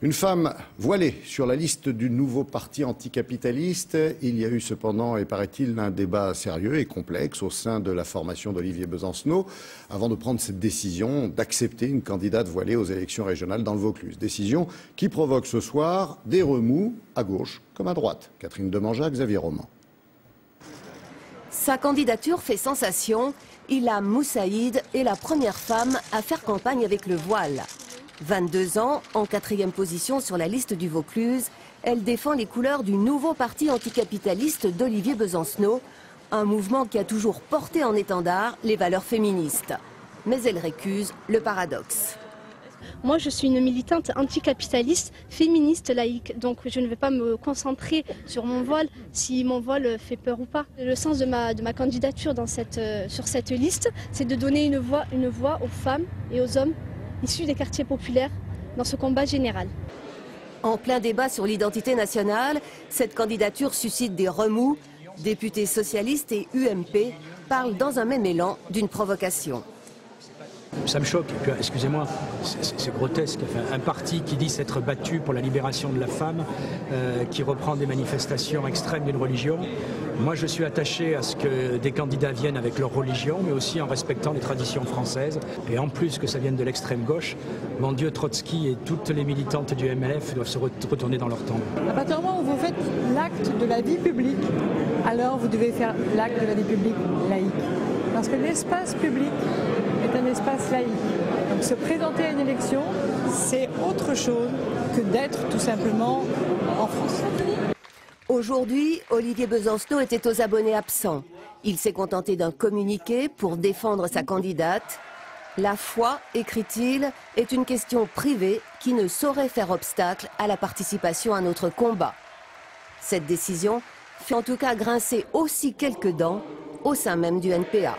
Une femme voilée sur la liste du nouveau parti anticapitaliste. Il y a eu cependant, et paraît-il, un débat sérieux et complexe au sein de la formation d'Olivier Besancenot avant de prendre cette décision d'accepter une candidate voilée aux élections régionales dans le Vaucluse. Décision qui provoque ce soir des remous à gauche comme à droite. Catherine Demangeac, Xavier Roman. Sa candidature fait sensation. Ilham Moussaïd est la première femme à faire campagne avec le voile. 22 ans, en 4e position sur la liste du Vaucluse, elle défend les couleurs du nouveau parti anticapitaliste d'Olivier Besancenot, un mouvement qui a toujours porté en étendard les valeurs féministes. Mais elle récuse le paradoxe. Moi, je suis une militante anticapitaliste, féministe, laïque. Donc, je ne vais pas me concentrer sur mon voile, si mon voile fait peur ou pas. Le sens de ma candidature sur cette liste, c'est de donner une voix aux femmes et aux hommes issus des quartiers populaires dans ce combat général. En plein débat sur l'identité nationale, cette candidature suscite des remous. Députés socialistes et UMP parlent dans un même élan d'une provocation. Ça me choque, excusez-moi, c'est grotesque. Enfin, un parti qui dit s'être battu pour la libération de la femme, qui reprend des manifestations extrêmes d'une religion. Moi, je suis attaché à ce que des candidats viennent avec leur religion, mais aussi en respectant les traditions françaises. Et en plus que ça vienne de l'extrême gauche, mon Dieu, Trotsky et toutes les militantes du MLF doivent se retourner dans leur tombe. À partir du moment où vous faites l'acte de la vie publique, alors vous devez faire l'acte de la vie publique laïque. Parce que l'espace public est un espace laïque. Donc se présenter à une élection, c'est autre chose que d'être tout simplement en France. Aujourd'hui, Olivier Besancenot était aux abonnés absents. Il s'est contenté d'un communiqué pour défendre sa candidate. La foi, écrit-il, est une question privée qui ne saurait faire obstacle à la participation à notre combat. Cette décision fait en tout cas grincer aussi quelques dents au sein même du NPA.